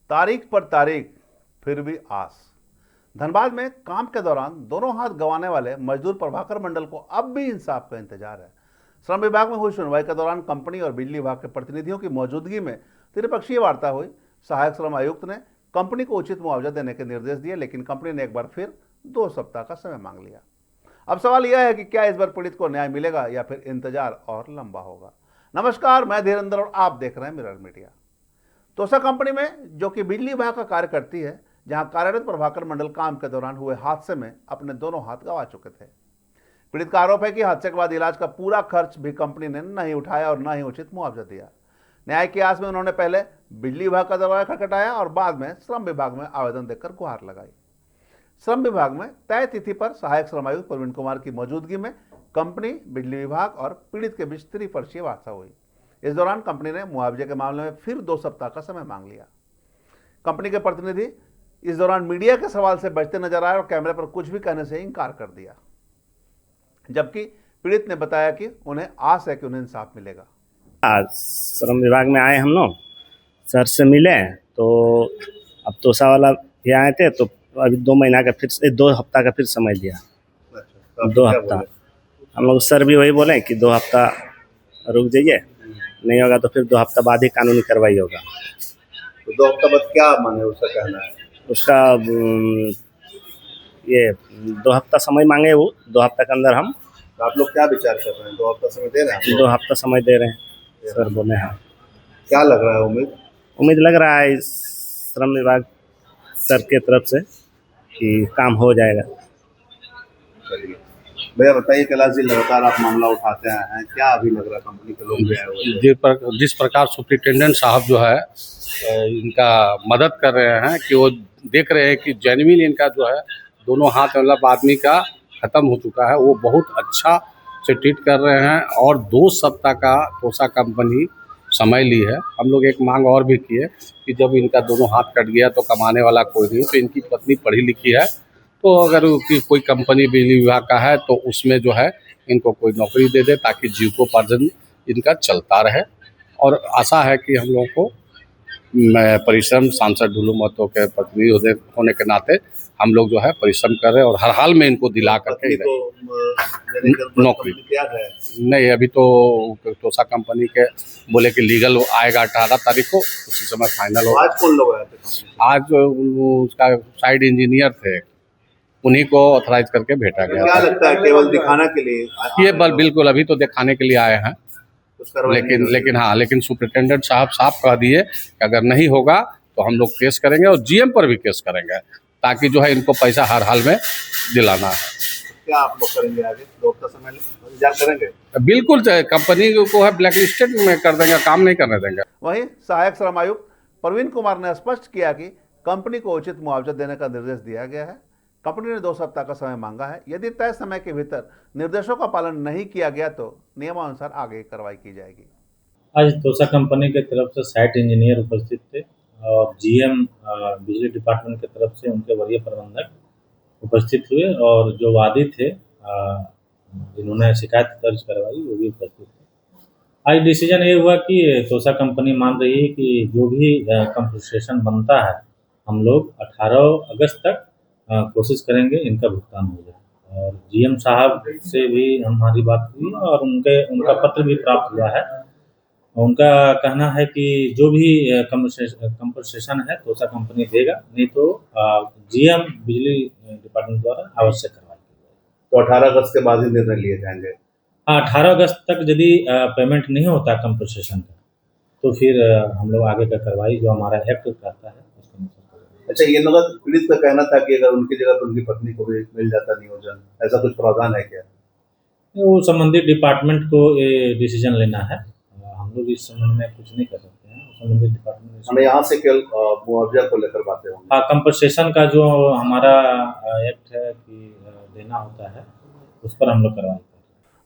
तारीख पर तारीख फिर भी आस। धनबाद में काम के दौरान दोनों हाथ गंवाने वाले मजदूर प्रभाकर मंडल को अब भी इंसाफ का इंतजार है। श्रम विभाग में हुई सुनवाई के दौरान कंपनी और बिजली विभाग के प्रतिनिधियों की मौजूदगी में त्रिपक्षीय वार्ता हुई। सहायक श्रम आयुक्त ने कंपनी को उचित मुआवजा देने के निर्देश दिए, लेकिन कंपनी ने एक बार फिर 2 सप्ताह का समय मांग लिया। अब सवाल यह है कि क्या इस बार पीड़ित को न्याय मिलेगा या फिर इंतजार और लंबा होगा। नमस्कार, मैं धीरेन्द्र और आप देख रहे हैं मिरर मीडिया। तोसा कंपनी में, जो कि बिजली विभाग का कार्य करती है, जहां कार्यरत प्रभाकर मंडल काम के दौरान हुए हादसे में अपने दोनों हाथ गंवा चुके थे। पीड़ित का आरोप है कि हादसे के बाद इलाज का पूरा खर्च भी कंपनी ने नहीं उठाया और न ही उचित मुआवजा दिया। न्याय की आस में उन्होंने पहले बिजली विभाग का दरवाजा खटखटाया और बाद में श्रम विभाग में आवेदन देकर गुहार लगाई। श्रम विभाग में तय तिथि पर सहायक श्रम आयुक्त प्रवीण कुमार की मौजूदगी में कंपनी, बिजली विभाग और पीड़ित के बीच त्रिपक्षीय वार्ता हुई। इस दौरान कंपनी ने मुआवजे के मामले में फिर 2 सप्ताह का समय मांग लिया। कंपनी के प्रतिनिधि इस दौरान मीडिया के सवाल से बचते नजर आए और कैमरे पर कुछ भी कहने से इनकार कर दिया, जबकि पीड़ित ने बताया कि उन्हें आस है कि उन्हें इंसाफ मिलेगा। आज श्रम विभाग में आए हम लोग, सर से मिले तो अब तोसा वाला भी आए थे, तो अभी 2 महीना का फिर 2 हफ्ता का फिर समय दिया। 2 हफ्ता हम लोग सर भी वही बोले कि 2 हफ्ता रुक जाइए, नहीं होगा तो फिर 2 हफ्ता बाद ही कानूनी कार्रवाई होगा। तो 2 हफ्ता बाद क्या माने उसका कहना है? उसका ये 2 हफ्ता समय मांगे वो, 2 हफ्ता के अंदर हम। तो आप लोग क्या विचार कर रहे हैं? 2 हफ्ता समय दे रहे हैं? 2 हफ्ता समय दे रहे हैं सर बोले हैं। क्या लग रहा है? उम्मीद लग रहा है इस श्रम विभाग सर के तरफ से कि काम हो जाएगा। चलिए भैया बताइए, कैलाश जी लगातार आप मामला उठाते हैं, क्या अभी लग रहा है कंपनी के लोग जिस प्रकार सुप्रिंटेंडेंट साहब जो है इनका मदद कर रहे हैं कि वो देख रहे हैं कि जेन्युइन इनका जो है दोनों हाथ मतलब आदमी का ख़त्म हो चुका है, वो बहुत अच्छा से ट्रीट कर रहे हैं। और 2 सप्ताह का तोसा कंपनी समय ली है। हम लोग एक मांग और भी किए कि जब इनका दोनों हाथ कट गया तो कमाने वाला कोई नहीं, तो इनकी पत्नी पढ़ी लिखी है, तो अगर कोई कंपनी बिजली विभाग का है तो उसमें जो है इनको कोई नौकरी दे दे ताकि जीविकोपार्जन इनका चलता रहे। और आशा है कि हम लोगों को परिश्रम सांसद ढुलू महतो के प्रतिनिधि होने के नाते हम लोग जो है परिश्रम कर रहे हैं और हर हाल में इनको दिला करके नौकरी नहीं। अभी तो तोसा कंपनी के बोले कि लीगल आएगा 18 तारीख को, उसी समय फाइनल होगा। आज कौन लोग आए थे? आज उसका साइड इंजीनियर थे, उन्हीं को ऑथराइज करके भेजा गया। क्या लगता है केवल दिखाने के लिए? ये बिल्कुल अभी तो दिखाने के लिए आए हैं, लेकिन सुप्रिंटेंडेंट साहब साफ कह दिए कि अगर नहीं होगा तो हम लोग केस करेंगे और जीएम पर भी केस करेंगे, ताकि जो है इनको पैसा हर हाल में दिलाना है। क्या आप लोग करेंगे आगे? 2 हफ्ता समय इंतजार करेंगे? बिल्कुल, कंपनी को है ब्लैक लिस्टेड में कर देंगे, काम नहीं करने देंगे। वहीं सहायक श्रम आयुक्त प्रवीण कुमार ने स्पष्ट किया कि कंपनी को उचित मुआवजा देने का निर्देश दिया गया है। कंपनी ने 2 सप्ताह का समय मांगा है। यदि तय समय के भीतर निर्देशों का पालन नहीं किया गया तो नियमानुसार आगे कार्रवाई की जाएगी। आज तोसा कंपनी की तरफ से साइट इंजीनियर उपस्थित थे और जीएम बिजली डिपार्टमेंट की तरफ से उनके वरीय प्रबंधक उपस्थित हुए और जो वादी थे जिन्होंने शिकायत दर्ज करवाई वो भी उपस्थित थे। आज डिसीजन ये हुआ कि तोसा कंपनी मान रही है कि जो भी कंपनसेशन बनता है हम लोग 18 अगस्त तक कोशिश करेंगे इनका भुगतान हो जाए। और जीएम साहब से भी हमारी बात हुई और उनका पत्र भी प्राप्त हुआ है। उनका कहना है कि जो भी कंपनसेशन है तोसा कंपनी देगा, नहीं तो जीएम बिजली डिपार्टमेंट द्वारा आवश्यक कार्रवाई की जाएगी। तो 18 अगस्त के बाद ही निर्णय लिए जाएंगे? हाँ, 18 अगस्त तक यदि पेमेंट नहीं होता कंपनसेशन का तो फिर हम लोग आगे का कार्रवाई जो हमारा एक्ट कहता है उसके अनुसार करेंगे। अच्छा, ये नगद पीड़ित का कहना था कि अगर उनकी जगह पर उनकी पत्नी को भी मिल जाता नियोजन, ऐसा कुछ प्रावधान है क्या? वो संबंधित डिपार्टमेंट को ये डिसीजन लेना है, हम लोग इस संबंध में कुछ नहीं कर सकते हैं। संबंधित डिपार्टमेंट हमें यहाँ से केवल मुआवजा को लेकर बातें होंगी। हाँ, कंपनसेशन का जो हमारा एक्ट है कि देना होता है उस पर हम लोग कार्रवाई करें।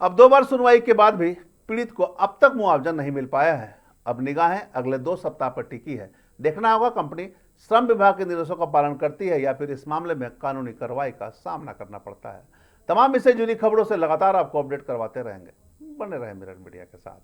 अब 2 बार सुनवाई के बाद भी पीड़ित को अब तक मुआवजा नहीं मिल पाया है। अब निगाहें अगले 2 सप्ताह पर टिकी है। देखना होगा कंपनी श्रम विभाग के निर्देशों का पालन करती है या फिर इस मामले में कानूनी कार्रवाई का सामना करना पड़ता है। तमाम इससे जुड़ी खबरों से लगातार आपको अपडेट करवाते रहेंगे। बने रहे मिरर मीडिया के साथ।